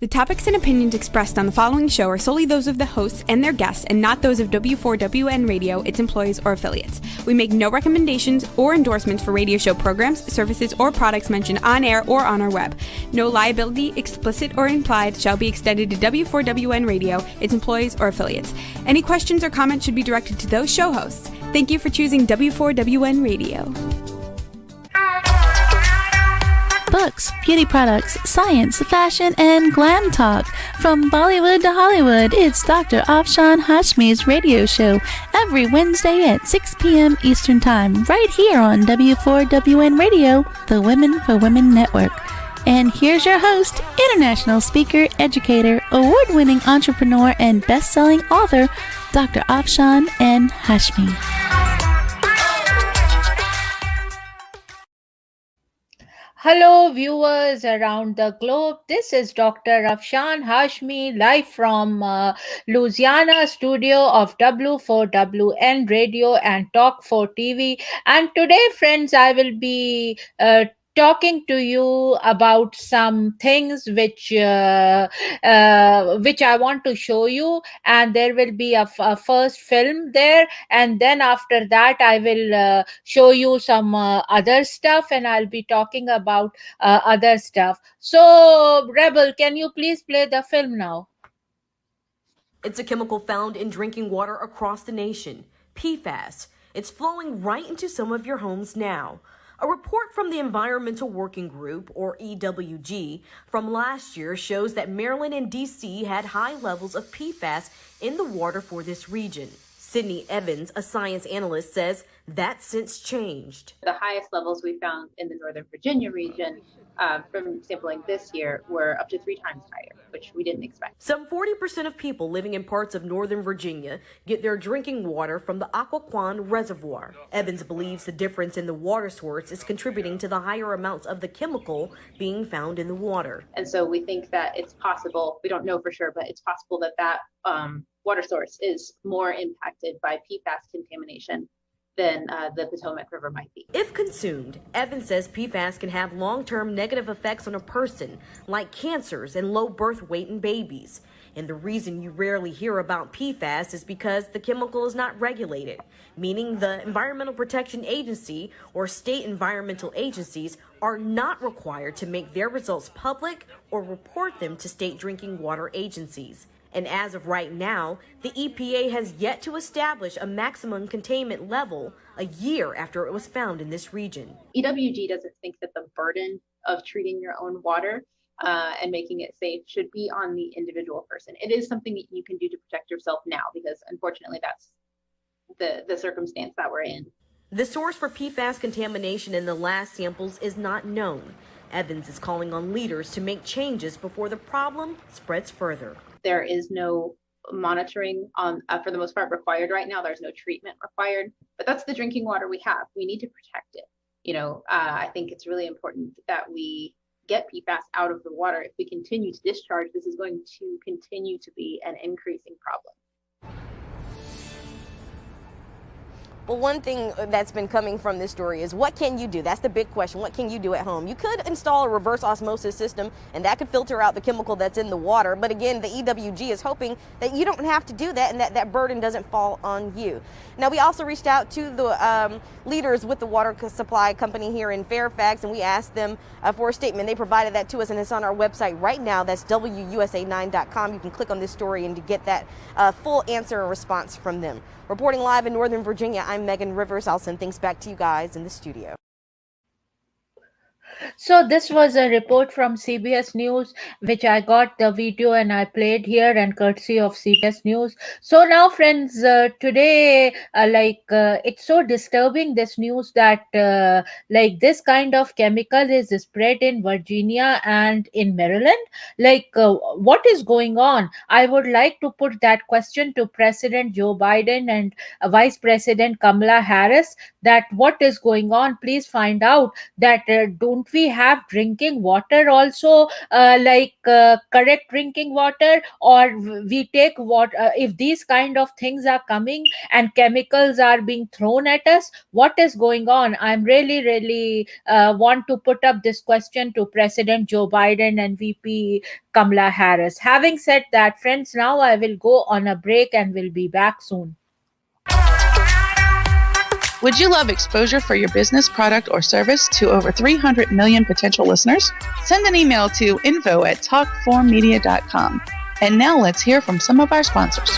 The topics and opinions expressed on the following show are solely those of the hosts and their guests and not those of W4WN Radio, its employees, or affiliates. We make no recommendations or endorsements for radio show programs, services, or products mentioned on air or on our web. No liability, explicit or implied, shall be extended to W4WN Radio, its employees, or affiliates. Any questions or comments should be directed to those show hosts. Thank you for choosing W4WN Radio. Books, beauty products, science, fashion, and glam talk. From Bollywood to Hollywood, it's Dr. Afshan Hashmi's radio show every Wednesday at 6 p.m. Eastern Time, right here on W4WN Radio, the Women for Women Network. And here's your host, international speaker, educator, award-winning entrepreneur, and best-selling author, Dr. Afshan N. Hashmi. Hello, viewers around the globe. This is Dr. Afshan Hashmi, live from Louisiana studio of W4WN Radio and Talk 4 TV. And today, friends, I will be talking to you about some things which I want to show you, and there will be a first film there, and then after that I will show you some other stuff, and I'll be talking about other stuff. So, Rebel, can you please play the film now? It's a chemical found in drinking water across the nation, PFAS. It's flowing right into some of your homes now. A report from the Environmental Working Group, or EWG, from last year shows that Maryland and D.C. had high levels of PFAS in the water for this region. Sydney Evans, a science analyst, says that's since changed. The highest levels we found in the Northern Virginia region from sampling this year were up to 3 times higher, which we didn't expect. Some 40% of people living in parts of Northern Virginia get their drinking water from the Occoquan Reservoir. Evans believes the difference in the water source is contributing to the higher amounts of the chemical being found in the water. And so we think that it's possible, we don't know for sure, but it's possible that water source is more impacted by PFAS contamination than the Potomac River might be. If consumed, Evans says PFAS can have long-term negative effects on a person, like cancers and low birth weight in babies. And the reason you rarely hear about PFAS is because the chemical is not regulated, meaning the Environmental Protection Agency or state environmental agencies are not required to make their results public or report them to state drinking water agencies. And as of right now, the EPA has yet to establish a maximum containment level a year after it was found in this region. EWG doesn't think that the burden of treating your own water and making it safe should be on the individual person. It is something that you can do to protect yourself now, because unfortunately that's the circumstance that we're in. The source for PFAS contamination in the last samples is not known. Evans is calling on leaders to make changes before the problem spreads further. There is no monitoring for the most part required right now. There's no treatment required, but that's the drinking water we have. We need to protect it. I think it's really important that we get PFAS out of the water. If we continue to discharge, this is going to continue to be an increasing problem. Well, one thing that's been coming from this story is, what can you do? That's the big question. What can you do at home? You could install a reverse osmosis system, and that could filter out the chemical that's in the water. But again, the EWG is hoping that you don't have to do that and that burden doesn't fall on you. Now, we also reached out to the leaders with the water supply company here in Fairfax, and we asked them for a statement. They provided that to us, and it's on our website right now. That's WUSA9.com. You can click on this story and to get that full answer and response from them. Reporting live in Northern Virginia, I'm Megan Rivers. I'll send things back to you guys in the studio. So this was a report from CBS News, which I got the video and I played here, and courtesy of CBS News. So now, friends, today, it's so disturbing, this news, that this kind of chemical is spread in Virginia and in Maryland. What is going on? I would like to put that question to President Joe Biden and Vice President Kamala Harris, that what is going on? Please find out that don't would we have drinking water also, correct drinking water, or we take what, if these kind of things are coming and chemicals are being thrown at us, what is going on? I'm really really want to put up this question to President Joe Biden and VP Kamala Harris. Having said that, friends, now I will go on a break and will be back soon. Would you love exposure for your business, product, or service to over 300 million potential listeners? Send an email to info@talkformedia.com. And now let's hear from some of our sponsors.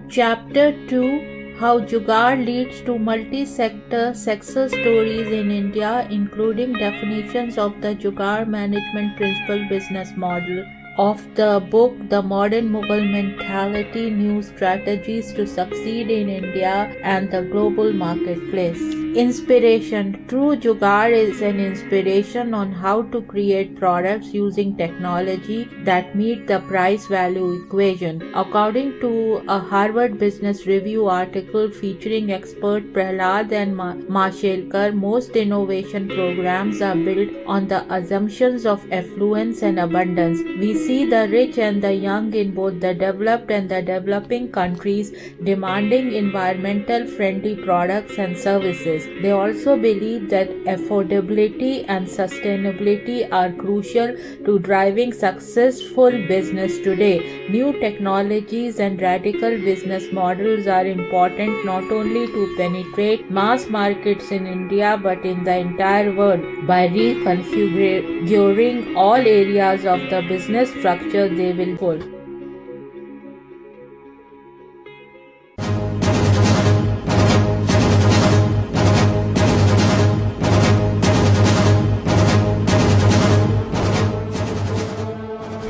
Chapter 2: How Jugaad leads to multi-sector success stories in India, including definitions of the Jugaad management principle business model. Of the book The Modern Mughal Mentality: New Strategies to Succeed in India and the Global Marketplace. Inspiration: True Jugaad is an inspiration on how to create products using technology that meet the price-value equation. According to a Harvard Business Review article featuring expert Prahlad and Mashelkar, most innovation programs are built on the assumptions of affluence and abundance. We see the rich and the young in both the developed and the developing countries demanding environmental friendly products and services. They also believe that affordability and sustainability are crucial to driving successful business today. New technologies and radical business models are important not only to penetrate mass markets in India but in the entire world. By reconfiguring all areas of the business structure, they will pull.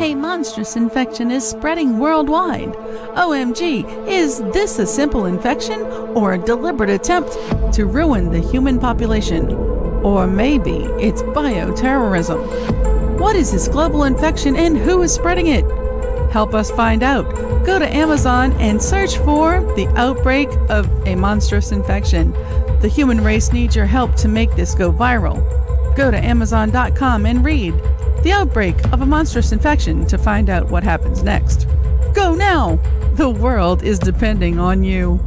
A monstrous infection is spreading worldwide. OMG, is this a simple infection or a deliberate attempt to ruin the human population? Or maybe it's bioterrorism. What is this global infection and who is spreading it? Help us find out. Go to Amazon and search for The Outbreak of a Monstrous Infection. The human race needs your help to make this go viral. Go to Amazon.com and read The Outbreak of a Monstrous Infection to find out what happens next. Go now! The world is depending on you.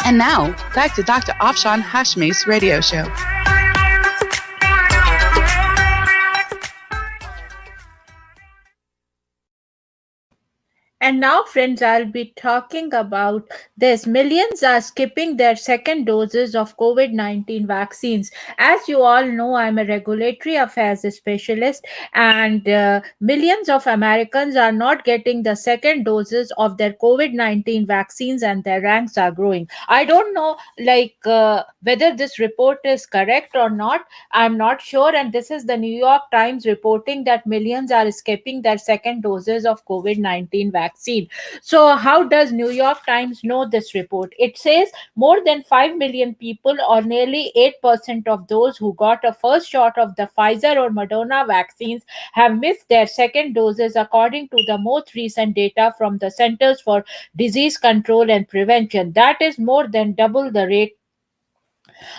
And now, back to Dr. Afshan Hashmi's radio show. And now, friends, I'll be talking about this. Millions are skipping their second doses of COVID-19 vaccines. As you all know, I'm a regulatory affairs specialist, and millions of Americans are not getting the second doses of their COVID-19 vaccines, and their ranks are growing. I don't know, whether this report is correct or not. I'm not sure. And this is the New York Times reporting that millions are skipping their second doses of COVID-19 vaccine. So how does New York Times know this report? It says more than 5 million people, or nearly 8% of those who got a first shot of the Pfizer or Moderna vaccines, have missed their second doses, according to the most recent data from the Centers for Disease Control and Prevention. That is more than double the rate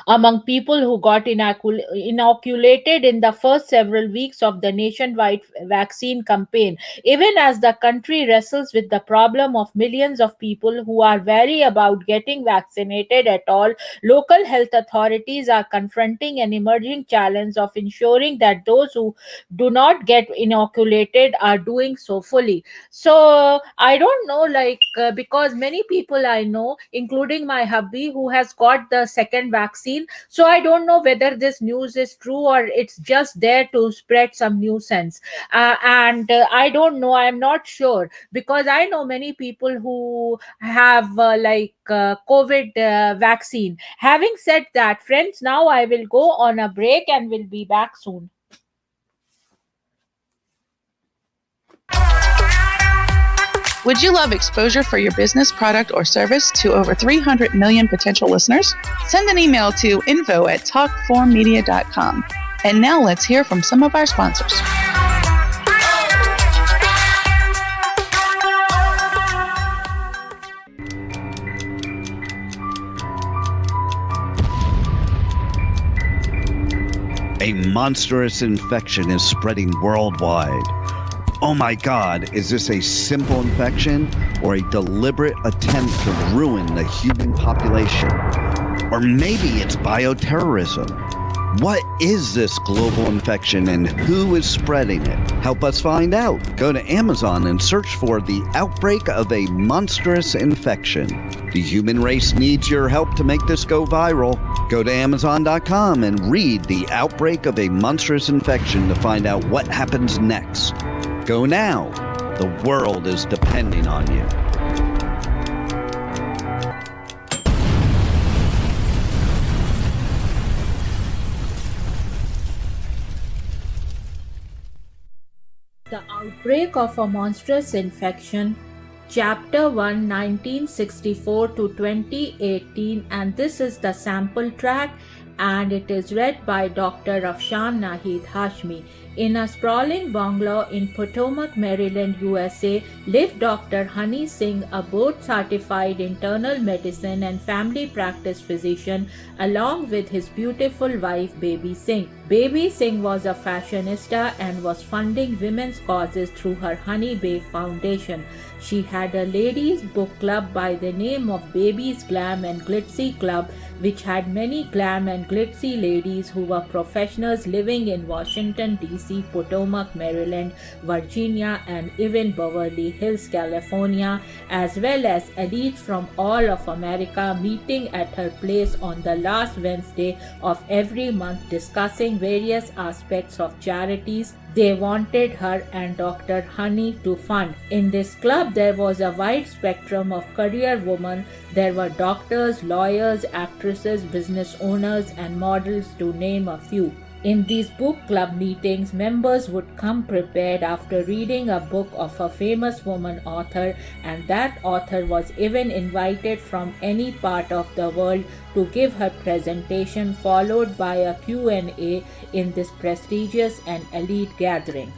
among people who got inoculated in the first several weeks of the nationwide vaccine campaign. Even as the country wrestles with the problem of millions of people who are wary about getting vaccinated at all, local health authorities are confronting an emerging challenge of ensuring that those who do not get inoculated are doing so fully. So I don't know, because many people I know, including my hubby, who has got the second vaccine. So I don't know whether this news is true or it's just there to spread some nuisance. And I don't know. I'm not sure, because I know many people who have COVID vaccine. Having said that, friends, now I will go on a break and will be back soon. Would you love exposure for your business, product, or service to over 300 million potential listeners? Send an email to info@talk4media.com. And now let's hear from some of our sponsors. A monstrous infection is spreading worldwide. Oh my God, is this a simple infection or a deliberate attempt to ruin the human population? Or maybe it's bioterrorism. What is this global infection and who is spreading it? Help us find out. Go to Amazon and search for the outbreak of a monstrous infection. The human race needs your help to make this go viral. Go to Amazon.com and read The Outbreak of a Monstrous Infection to find out what happens next. Go now. The world is depending on you. The Outbreak of a Monstrous Infection, Chapter 1, 1964 to 2018, and this is the sample track, and it is read by Dr. Afshan Hashmi. In a sprawling bungalow in Potomac, Maryland, USA, lived Dr. Honey Singh, a board-certified internal medicine and family practice physician, along with his beautiful wife, Baby Singh. Baby Singh was a fashionista and was funding women's causes through her Honey Bay Foundation. She had a ladies' book club by the name of Baby's Glam and Glitzy Club, which had many glam and glitzy ladies who were professionals living in Washington, D.C., Potomac, Maryland, Virginia, and even Beverly Hills, California, as well as elites from all of America meeting at her place on the last Wednesday of every month, discussing various aspects of charities they wanted her and Dr. Honey to fund. In this club, there was a wide spectrum of career women. There were doctors, lawyers, actresses, business owners, and models, to name a few. In these book club meetings, members would come prepared after reading a book of a famous woman author, and that author was even invited from any part of the world to give her presentation, followed by a Q&A in this prestigious and elite gathering.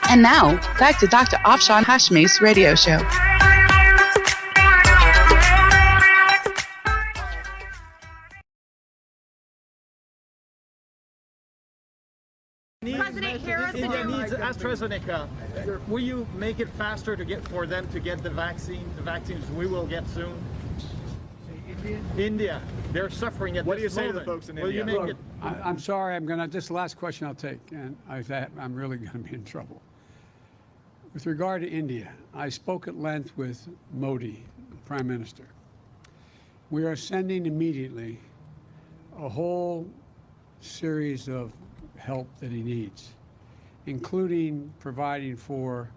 And now, back to Dr. Afshan Hashmi's radio show. India needs AstraZeneca. Will you make it faster for them to get the vaccines we will get soon? India, they're suffering at this moment. What do you say to the folks in India? Will you make it? I'm sorry, this is the last question I'll take, and I'm really going to be in trouble. With regard to India, I spoke at length with Modi, the Prime Minister. We are sending immediately a whole series of help that he needs, including providing for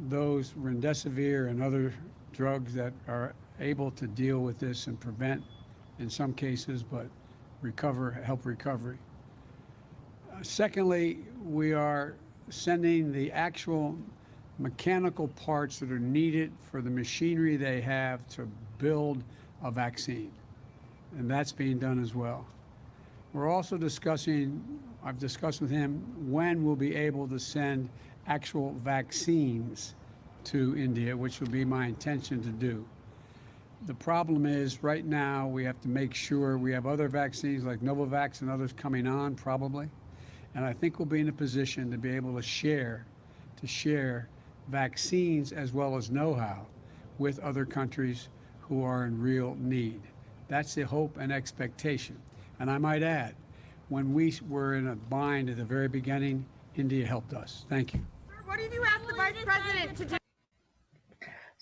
those remdesivir and other drugs that are able to deal with this and prevent, in some cases, but help recovery. Secondly, we are sending the actual mechanical parts that are needed for the machinery they have to build a vaccine, and that's being done as well. We're also I've discussed with him when we'll be able to send actual vaccines to India, which will be my intention to do. The problem is right now we have to make sure we have other vaccines like Novavax and others coming on probably. And I think we'll be in a position to be able to share vaccines as well as know-how with other countries who are in real need. That's the hope and expectation. And I might add, when we were in a bind at the very beginning, India helped us. Thank you. What did you ask the Vice President to do?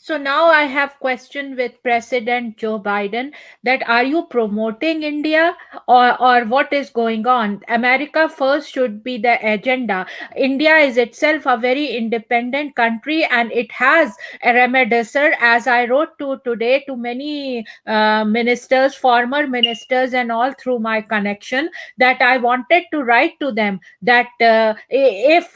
So now I have question with President Joe Biden, that are you promoting India, or what is going on? America first should be the agenda. India is itself a very independent country, and it has a remedesser, as I wrote to today to many ministers, former ministers and all, through my connection, that I wanted to write to them that if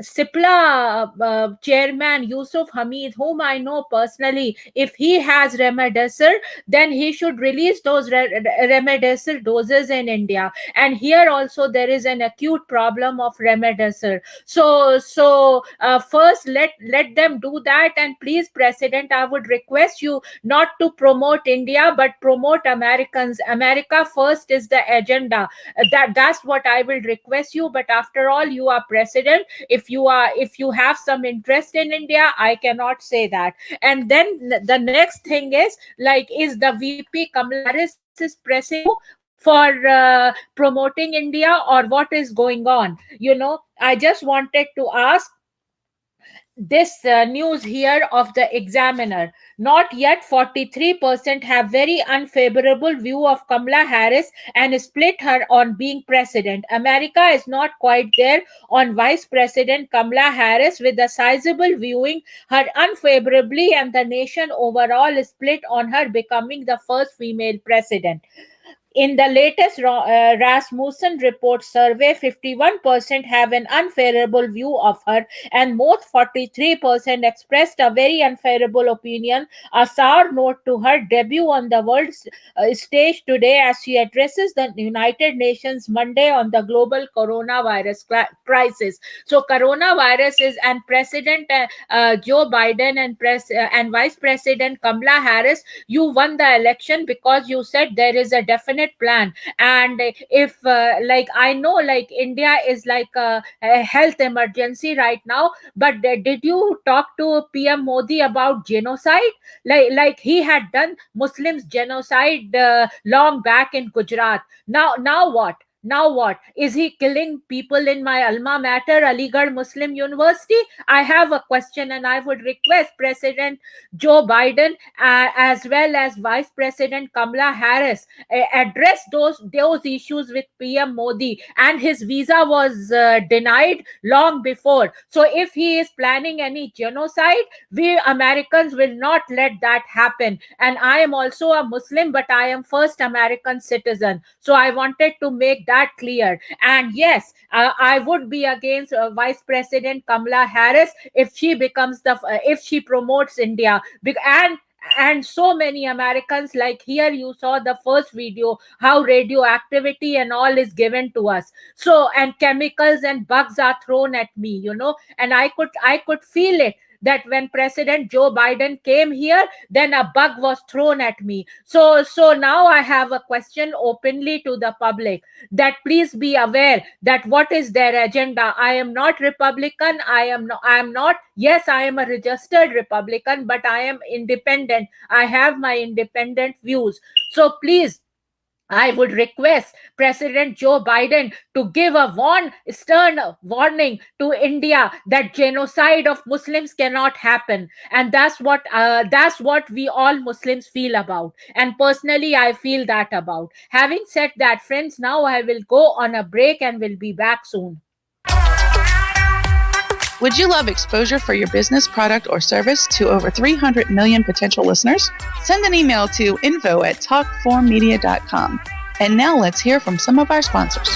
Sipla chairman Yusuf Hamid, whom I know personally, if he has remedesser, then he should release those remedesser doses in India. And here also there is an acute problem of remedesser. So first let them do that. And please, President, I would request you not to promote India but promote Americans. America first is the agenda. That's what I will request you. But after all, you are president. If you have some interest in India, I cannot say that. And then the next thing is, like, is the VP Kamala Harris is pressing you for promoting India, or what is going on? I just wanted to ask this news here of the Examiner. Not yet 43% have very unfavorable view of Kamala Harris and split her on being president. America is not quite there on Vice President Kamala Harris, with a sizable viewing her unfavorably, and the nation overall is split on her becoming the first female president. In the latest Rasmussen report survey, 51% have an unfavorable view of her, and most 43% expressed a very unfavorable opinion. A sour note to her debut on the world stage today as she addresses the United Nations Monday on the global coronavirus crisis. So, coronavirus is, and President Joe Biden and Vice President Kamala Harris, you won the election because you said there is a definite plan. And if like, I know, like, India is like a health emergency right now, but did you talk to PM Modi about genocide? Like he had done Muslims genocide long back in Gujarat. Now what? Now what? Is he killing people in my alma mater, Aligarh Muslim University? I have a question, and I would request President Joe Biden as well as Vice President Kamala Harris address those issues with PM Modi. And his visa was denied long before. So if he is planning any genocide, we Americans will not let that happen. And I am also a Muslim, but I am first American citizen. So I wanted to make that clear. And yes, I would be against Vice President Kamala Harris if she becomes if she promotes India. And so many Americans, like here you saw the first video, how radioactivity and all is given to us. So, and chemicals and bugs are thrown at me, and I could feel it, that when President Joe Biden came here, then a bug was thrown at me. So now I have a question openly to the public, that please be aware that what is their agenda. I am not Republican. I am not. Yes, I am a registered Republican, but I am independent. I have my independent views. So please, I would request President Joe Biden to give a stern warning to India that genocide of Muslims cannot happen. And that's what we all Muslims feel about. And personally, I feel that about. Having said that, friends, now I will go on a break and will be back soon. Would you love exposure for your business, product, or service to over 300 million potential listeners? Send an email to info@talk4media.com. And now let's hear from some of our sponsors.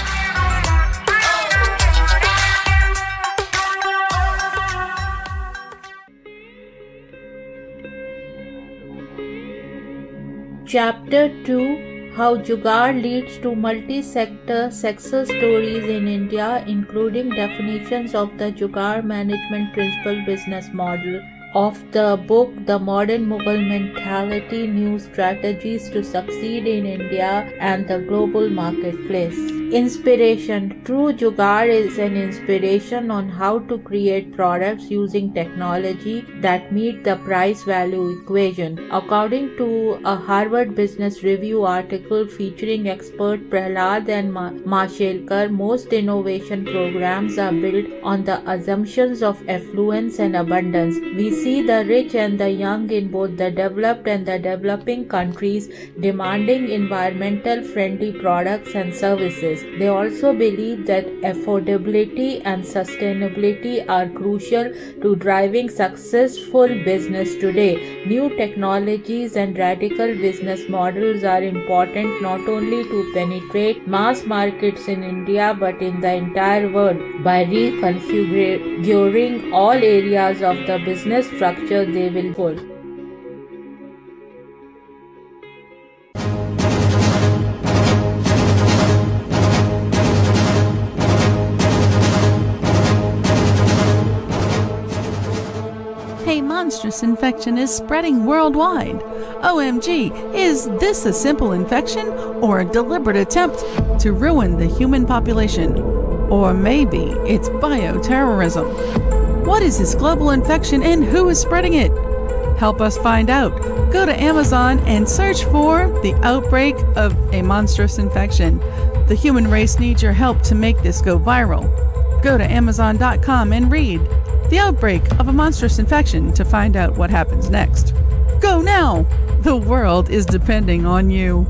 Chapter 2: How Jugaad leads to multi-sector success stories in India, including definitions of the Jugaad management principle business model. Of the book The Modern Mughal Mentality, New Strategies to Succeed in India and the Global Marketplace. Inspiration. True Jugaad is an inspiration on how to create products using technology that meet the price-value equation. According to a Harvard Business Review article featuring expert Prahlad and Mashelkar, most innovation programs are built on the assumptions of affluence and abundance. We see the rich and the young in both the developed and the developing countries demanding environmental friendly products and services. They also believe that affordability and sustainability are crucial to driving successful business today. New technologies and radical business models are important not only to penetrate mass markets in India but in the entire world. By reconfiguring all areas of the business structure, they will pull. A monstrous infection is spreading worldwide. OMG, is this a simple infection or a deliberate attempt to ruin the human population? Or maybe it's bioterrorism. What is this global infection and who is spreading it? Help us find out. Go to Amazon and search for The Outbreak of a Monstrous Infection. The human race needs your help to make this go viral. Go to Amazon.com and read The Outbreak of a Monstrous Infection to find out what happens next. Go now! The world is depending on you.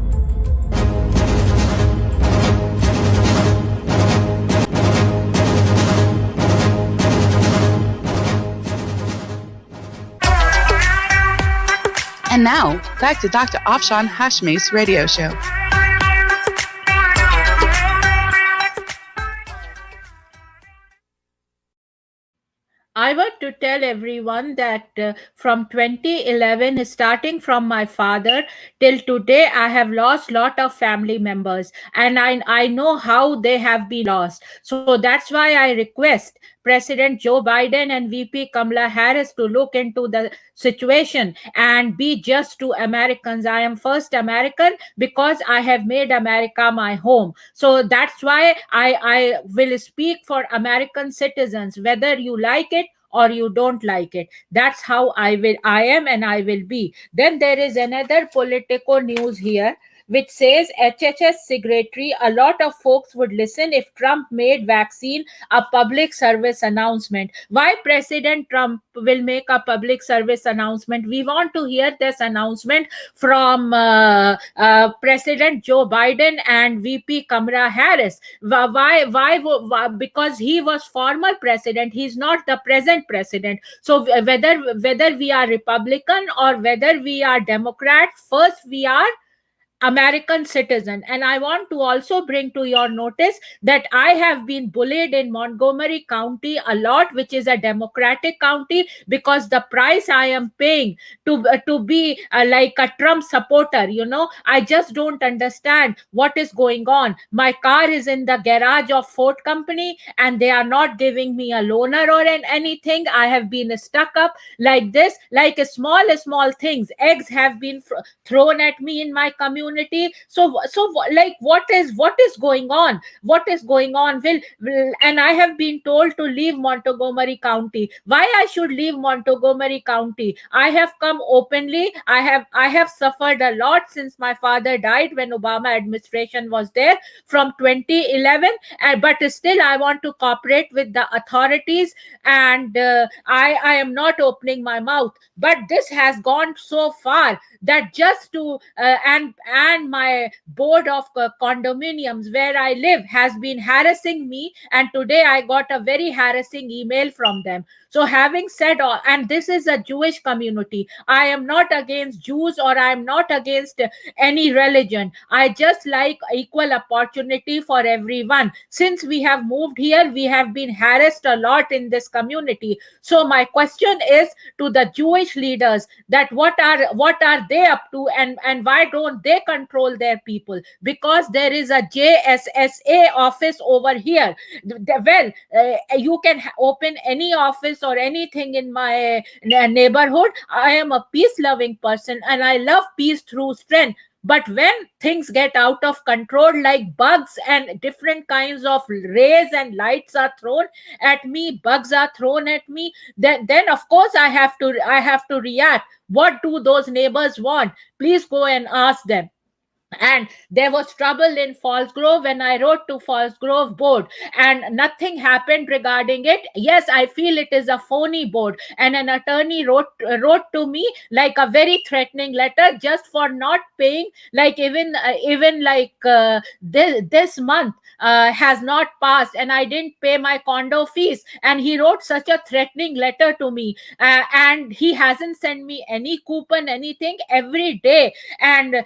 And now, back to Dr. Afshan Hashmi's radio show. I want to tell everyone that from 2011, starting from my father till today, I have lost lot of family members, and I know how they have been lost. So that's why I request President Joe Biden and VP Kamala Harris to look into the situation and be just to Americans. I am first American because I have made America my home. So that's why I will speak for American citizens, whether you like it or you don't like it. That's how I am and I will be. Then there is another Politico news here which says HHS secretary, a lot of folks would listen if Trump made vaccine a public service announcement. Why President Trump will make a public service announcement? We want to hear this announcement from President Joe Biden and VP Kamala Harris. Why? Because he was former president. He's not the present president. So whether we are Republican or whether we are Democrat, first we are American citizen. And I want to also bring to your notice that I have been bullied in Montgomery County a lot, which is a Democratic county, because the price I am paying to be like a Trump supporter, I just don't understand what is going on. My car is in the garage of Ford Company and they are not giving me a loaner or anything. I have been stuck up like this, like small things. Eggs have been thrown at me in my community. So like what is going on? Will and I have been told to leave Montgomery County. Why I should leave Montgomery County? I have come openly. I have suffered a lot since my father died when Obama administration was there from 2011, but still I want to cooperate with the authorities, and I am not opening my mouth. But this has gone so far that just to and my board of condominiums where I live has been harassing me, and today I got a very harassing email from them. So having said all, and this is a Jewish community, I am not against Jews or I am not against any religion. I just like equal opportunity for everyone. Since we have moved here, we have been harassed a lot in this community. So my question is to the Jewish leaders, that what are they up to, and why don't they control their people? Because there is a JSSA office over here. Well, you can open any office or anything in my neighborhood. I am a peace loving person and I love peace through strength. But when things get out of control, like bugs and different kinds of rays and lights are thrown at me, bugs are thrown at me, then of course I have to react. What do those neighbors want? Please go and ask them. and there was trouble in Falls Grove when I wrote to Falls Grove board, and nothing happened regarding it. Yes, I feel it is a phony board, and an attorney wrote to me like a very threatening letter just for not paying. Like even like this month has not passed, and I didn't pay my condo fees, and he wrote such a threatening letter to me, and he hasn't sent me any coupon, anything, every day. And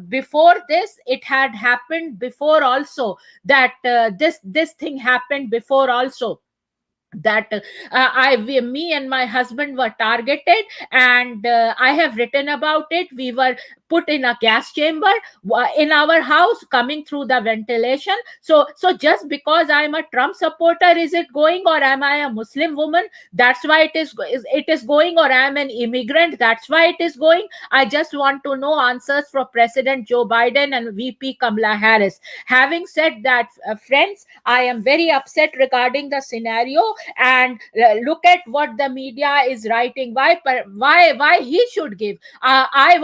before this, it had happened before also, that this thing happened before also, that me and my husband were targeted, and I have written about it. We were put in a gas chamber in our house, coming through the ventilation. So just because I'm a Trump supporter, is it going? Or am I a Muslim woman, that's why it is going? Or I'm an immigrant, that's why it is going? I just want to know answers from President Joe Biden and VP Kamala Harris. Having said that, friends, I am very upset regarding the scenario, and look at what the media is writing. Why he should give? I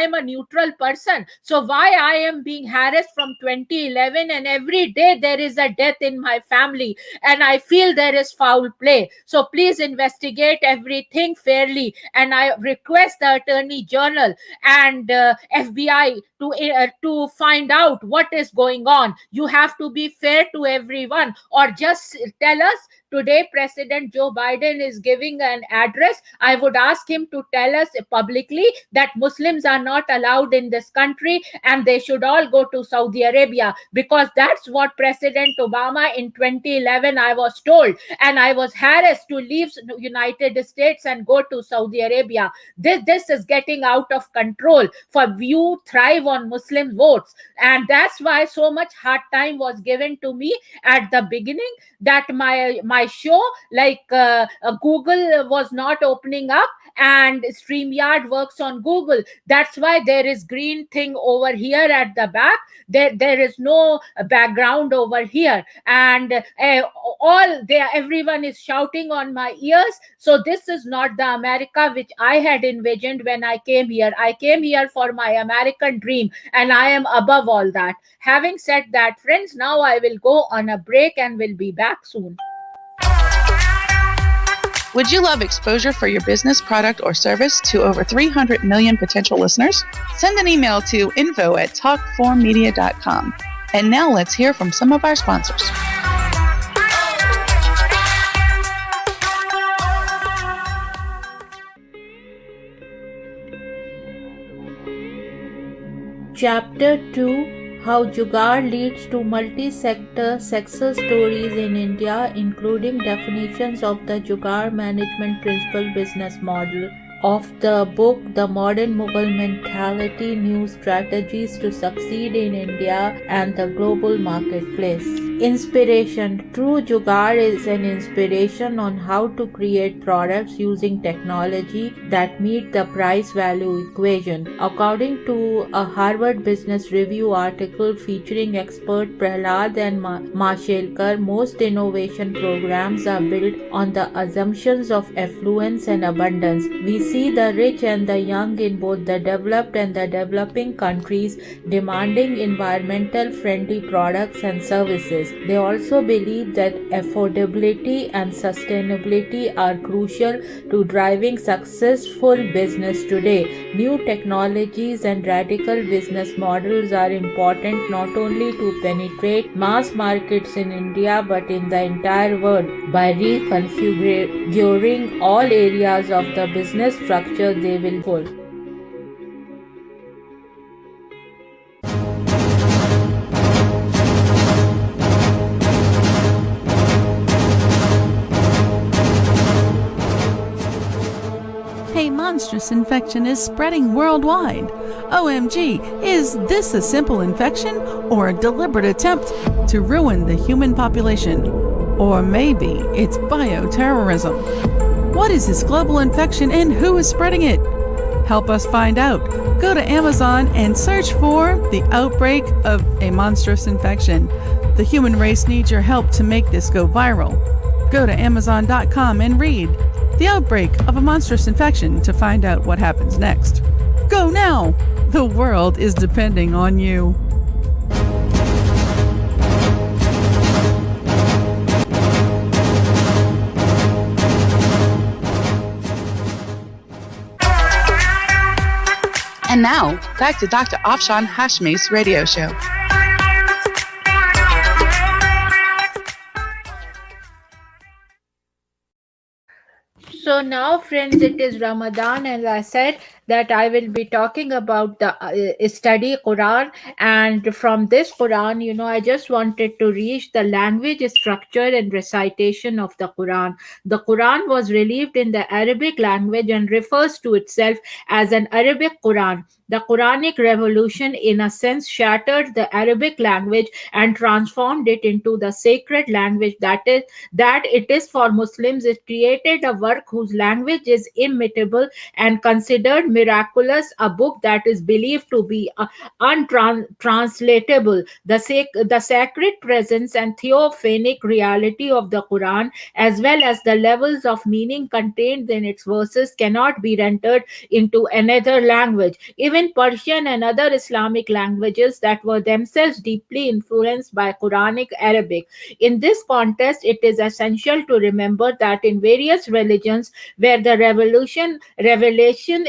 am a neutral person, so why I am being harassed from 2011, and every day there is a death in my family, and I feel there is foul play. So please investigate everything fairly, and I request the Attorney General and FBI to find out what is going on. You have to be fair to everyone, or just tell us. Today, President Joe Biden is giving an address. I would ask him to tell us publicly that Muslims are not allowed in this country and they should all go to Saudi Arabia, because that's what President Obama in 2011, I was told, and I was harassed to leave United States and go to Saudi Arabia. This is getting out of control. For you thrive on Muslim votes, and that's why so much hard time was given to me at the beginning, that my show, like Google was not opening up, and StreamYard works on Google. That's why there is green thing over here at the back. There is no background over here, and everyone is shouting on my ears. So this is not the America which I had envisioned when I came here. I came here for my American dream, and I am above all that. Having said that, friends, now I will go on a break and will be back soon. Would you love exposure for your business, product, or service to over 300 million potential listeners? Send an email to info@talk4media.com. And now let's hear from some of our sponsors. Chapter 2: How Jugaad leads to multi-sector success stories in India, including definitions of the Jugaad management principle business model. Of the book The Modern Mughal Mentality, New Strategies to Succeed in India and the Global Marketplace. Inspiration. True Jugaad is an inspiration on how to create products using technology that meet the price-value equation. According to a Harvard Business Review article featuring expert Prahlad and Mashelkar, most innovation programs are built on the assumptions of affluence and abundance. We see the rich and the young in both the developed and the developing countries demanding environmental friendly products and services. They also believe that affordability and sustainability are crucial to driving successful business today. New technologies and radical business models are important not only to penetrate mass markets in India but in the entire world. By reconfiguring all areas of the business structure, they will pull. A monstrous infection is spreading worldwide. OMG, is this a simple infection or a deliberate attempt to ruin the human population? Or maybe it's bioterrorism. What is this global infection and who is spreading it? Help us find out. Go to Amazon and search for The Outbreak of a Monstrous Infection. The human race needs your help to make this go viral. Go to Amazon.com and read The Outbreak of a Monstrous Infection to find out what happens next. Go now! The world is depending on you. And now, back to Dr. Afshan Hashmi's radio show. So now, friends, it is Ramadan, and I said that I will be talking about the study Quran. And from this Quran, I just wanted to reach the language, structure, and recitation of the Quran. The Quran was relieved in the Arabic language and refers to itself as an Arabic Quran. The Quranic revolution, in a sense, shattered the Arabic language and transformed it into the sacred language that it is for Muslims. It created a work whose language is immutable and considered miraculous, a book that is believed to be untranslatable. The sacred presence and theophanic reality of the Quran, as well as the levels of meaning contained in its verses, cannot be rendered into another language. Even Persian and other Islamic languages that were themselves deeply influenced by Quranic Arabic. In this context, it is essential to remember that in various religions where the revelation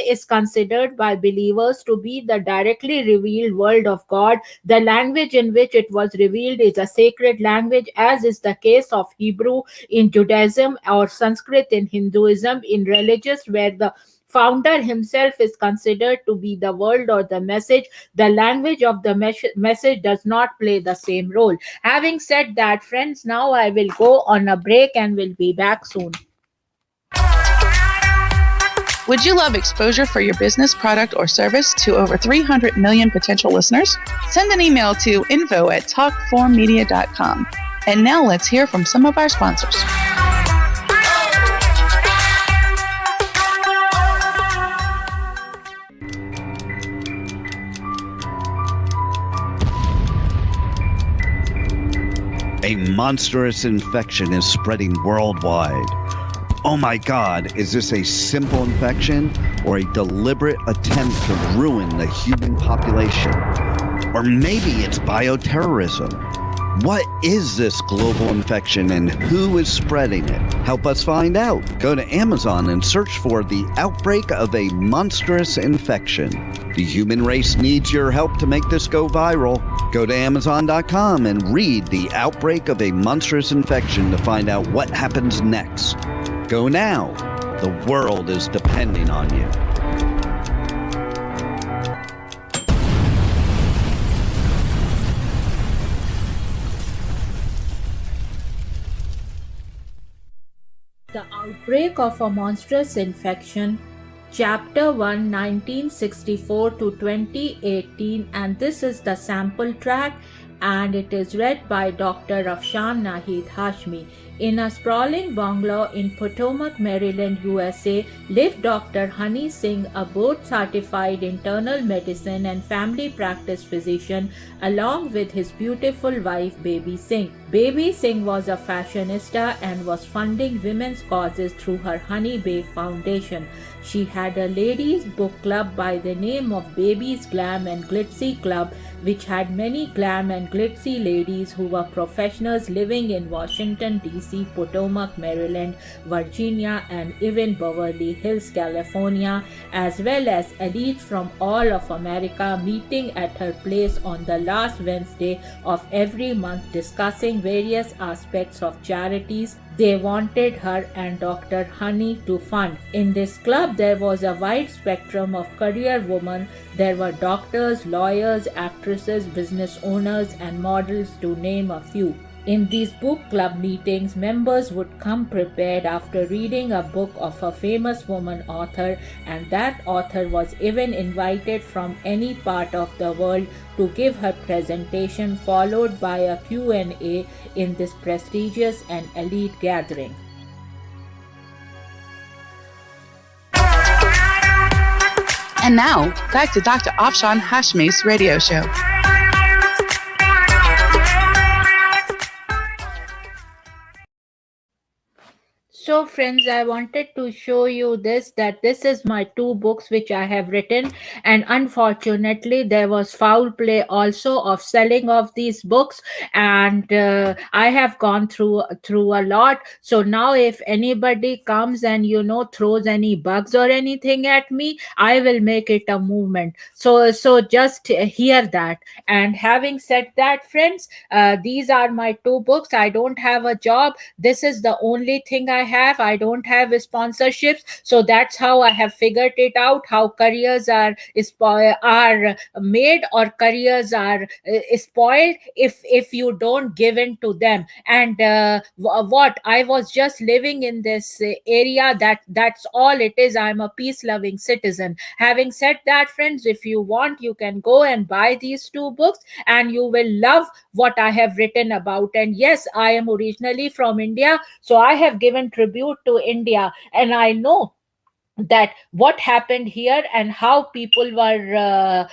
is considered by believers to be the directly revealed word of God, the language in which it was revealed is a sacred language, as is the case of Hebrew in Judaism or Sanskrit in Hinduism. In religions where the founder himself is considered to be the word or the message, the language of the message does not play the same role. Having said that, friends, now I will go on a break and will be back soon. Would you love exposure for your business, product, or service to over 300 million potential listeners? Send an email to info@talkformedia.com. And now let's hear from some of our sponsors. A monstrous infection is spreading worldwide. Oh my God, is this a simple infection or a deliberate attempt to ruin the human population? Or maybe it's bioterrorism. What is this global infection and who is spreading it? Help us find out. Go to Amazon and search for the outbreak of a monstrous infection. The human race needs your help to make this go viral. Go to Amazon.com and read the outbreak of a monstrous infection to find out what happens next. Go now. The world is depending on you. The Outbreak of a Monstrous Infection, Chapter 1, 1964 to 2018, and this is the sample track, and it is read by Dr. Afshan Hashmi. In a sprawling bungalow in Potomac, Maryland, USA, lived Dr. Honey Singh, a board-certified internal medicine and family practice physician, along with his beautiful wife, Baby Singh. Baby Singh was a fashionista and was funding women's causes through her Honey Babe Foundation. She had a ladies' book club by the name of Baby's Glam and Glitzy Club, which had many glam and glitzy ladies who were professionals living in Washington, D.C., Potomac, Maryland, Virginia, and even Beverly Hills, California, as well as elites from all of America meeting at her place on the last Wednesday of every month, discussing various aspects of charities they wanted her and Dr. Honey to fund. In this club, there was a wide spectrum of career women. There were doctors, lawyers, actresses, business owners, and models, to name a few. In these book club meetings, members would come prepared after reading a book of a famous woman author, and that author was even invited from any part of the world to give her presentation, followed by a Q&A in this prestigious and elite gathering. And now, back to Dr. Afshan Hashmi's radio show. So, friends, I wanted to show you this, that this is my two books which I have written, and unfortunately, there was foul play also of selling of these books, and I have gone through a lot. So now, if anybody comes and throws any bugs or anything at me, I will make it a movement. So just hear that. And having said that, friends, these are my two books. I don't have a job. This is the only thing I have. I don't have sponsorships, so that's how I have figured it out, how careers are made, or careers are spoiled if you don't give in to them. And what I was just living in this area, that's all it is. I'm a peace loving citizen. Having said that, friends, if you want, you can go and buy these two books, and you will love what I have written about. And yes, I am originally from India, so I have given tribute to India, and I know that what happened here and how people were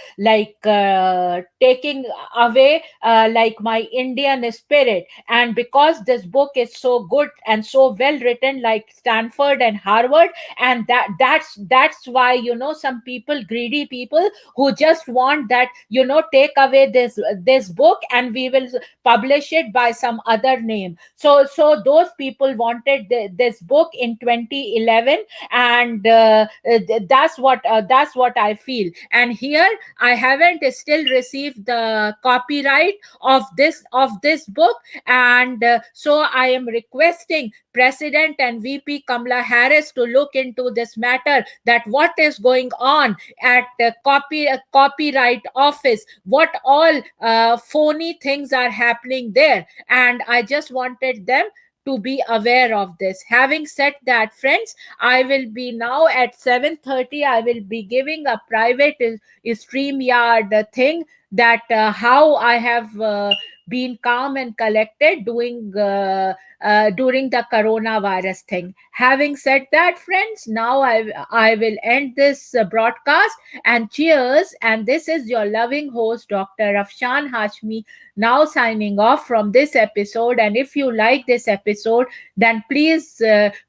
taking away like my Indian spirit. And because this book is so good and so well written, like Stanford and Harvard, and that's why some people, greedy people, who just want that, take away this book and we will publish it by some other name. So those people wanted this book in 2011, and that's what I feel. And here I haven't still received the copyright of this book, and so I am requesting President and VP Kamala Harris to look into this matter, that what is going on at the copyright office, what all phony things are happening there. And I just wanted them to be aware of this. Having said that, friends, I will be now at 7:30. I will be giving a private StreamYard thing, that how I have been calm and collected during the coronavirus thing. Having said that, friends, now I will end this broadcast, and cheers. And this is your loving host, Dr. Afshan Hashmi, now signing off from this episode. And if you like this episode, then please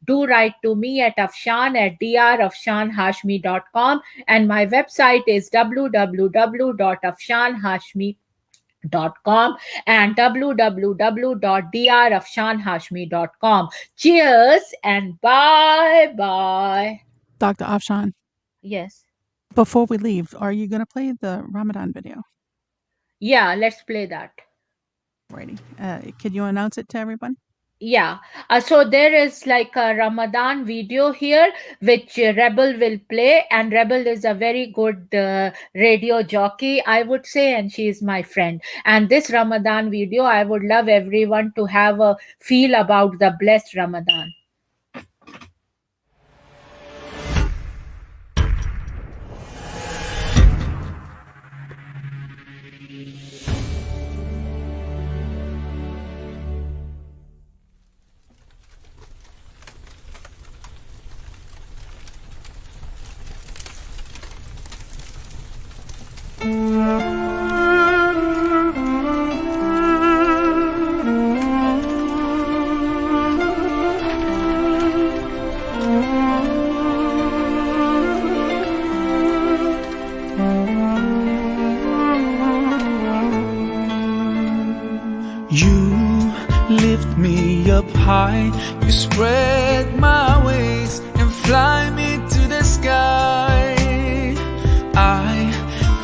do write to me at afshan@drafshanhashmi.com, and my website is www.afshanhashmi.com and www.drafshanhashmi.com. Cheers and bye bye. Dr. Afshan, Yes. before we leave, are you going to play the Ramadan video? Yeah, let's play that. Righty. Could you announce it to everyone? Yeah. So there is like a Ramadan video here, which Rebel will play, and Rebel is a very good radio jockey, I would say, and she is my friend. And this Ramadan video, I would love everyone to have a feel about the blessed Ramadan. You lift me up high, you spread my wings and fly me to the sky. I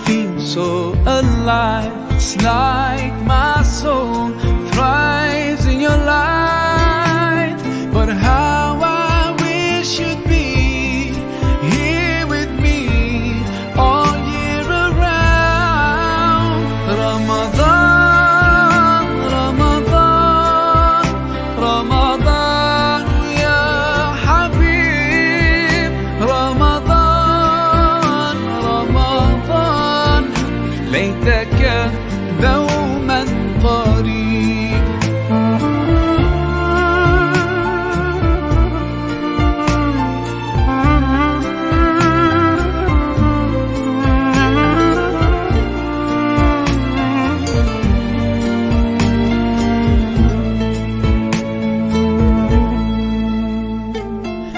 feel so alive, it's like my soul thrives in your light. But how I wish you'd be here with me all year around. Ramadan, ليتك دوما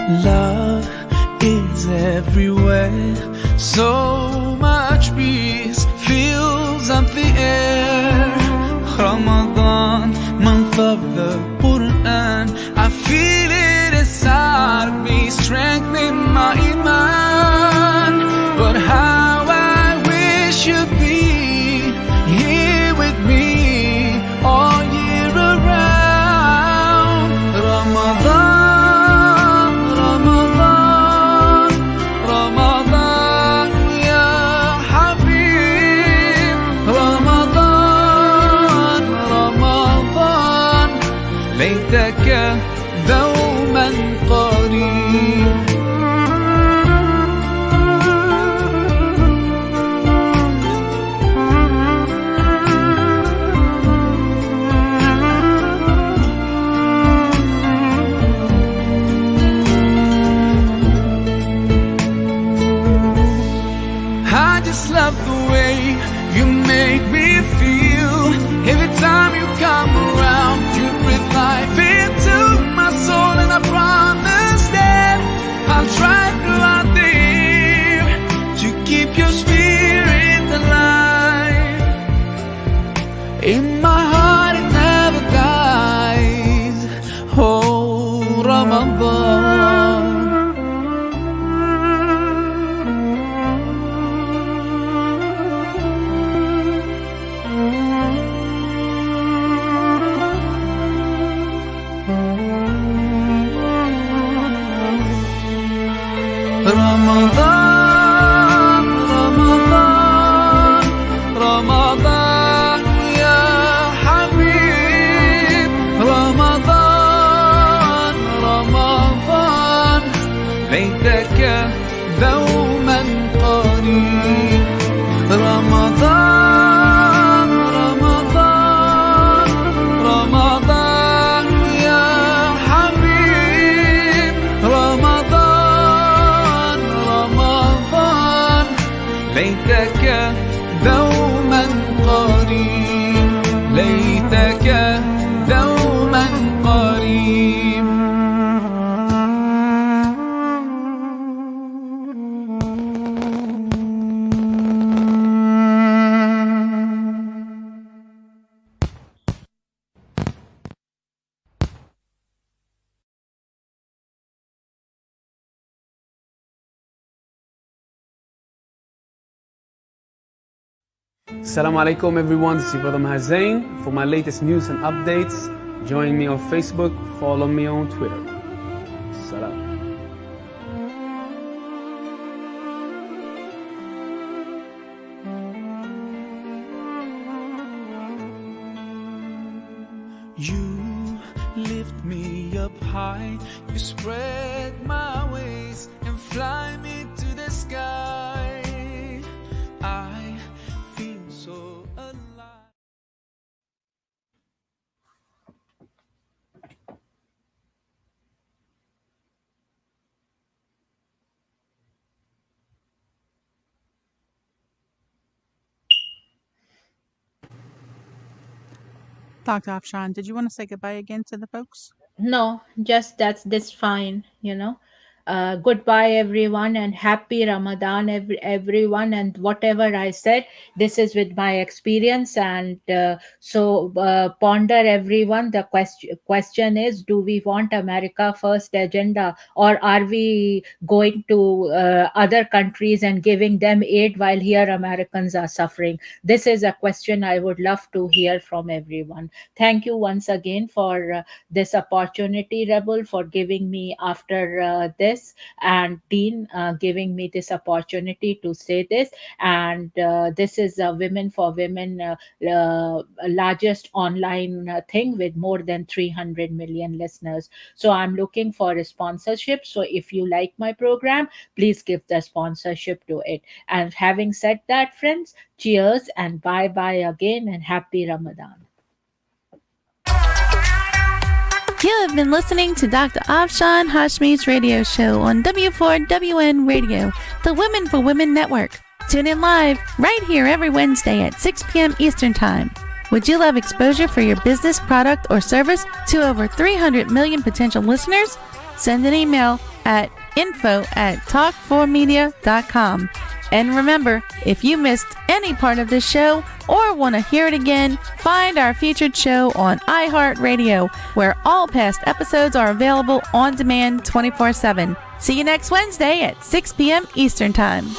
Love is everywhere. So much peace fills up the air. Ramadan, month of the Quran. I feel it inside me, strengthening my iman. But how I wish you'd be here with me all year around. Ramadan, Ramadan, Ramadan, ya Habib. Ramadan, Ramadan, ليتك دوما قريب. I just love the way you make me feel. Every time you come around, you breathe life into my soul, and I promise that I'll try throughout the year to keep your spirit alive. In my heart it never dies. Oh, Ramadan. Ramadan, Ramadan, Ramadan, ya Habib. Ramadan, Ramadan, ليتك دوما قريب. رمضان رمضان رمضان يا حبيب. رمضان رمضان ليتك دوما قريب. ليتك دوما قريب. Assalamu alaikum everyone, this is your brother Mahazain. For my latest news and updates, join me on Facebook, follow me on Twitter. Salam. You lift me up high, you spread my wings and fly me to the sky. I feel so alive. Dr. Afshan, did you want to say goodbye again to the folks? No, just that's this fine, you know. Goodbye everyone and happy Ramadan everyone, and whatever I said, this is with my experience, and so ponder everyone. The question is, do we want America first agenda, or are we going to other countries and giving them aid while here Americans are suffering? This is a question I would love to hear from everyone. Thank you once again for this opportunity, Rebel, for giving me after this, and Dean giving me this opportunity to say this. And this is Women for Women, largest online thing with more than 300 million listeners. So I'm looking for a sponsorship. So if you like my program, please give the sponsorship to it. And having said that, friends, cheers and bye bye again, and happy Ramadan. You have been listening to Dr. Afshan Hashmi's radio show on W4WN Radio, the Women for Women Network. Tune in live right here every Wednesday at 6 p.m. Eastern Time. Would you love exposure for your business, product, or service to over 300 million potential listeners? Send an email at info@talk4media.com. And remember, if you missed any part of this show or want to hear it again, find our featured show on iHeartRadio, where all past episodes are available on demand 24/7. See you next Wednesday at 6 p.m. Eastern Time.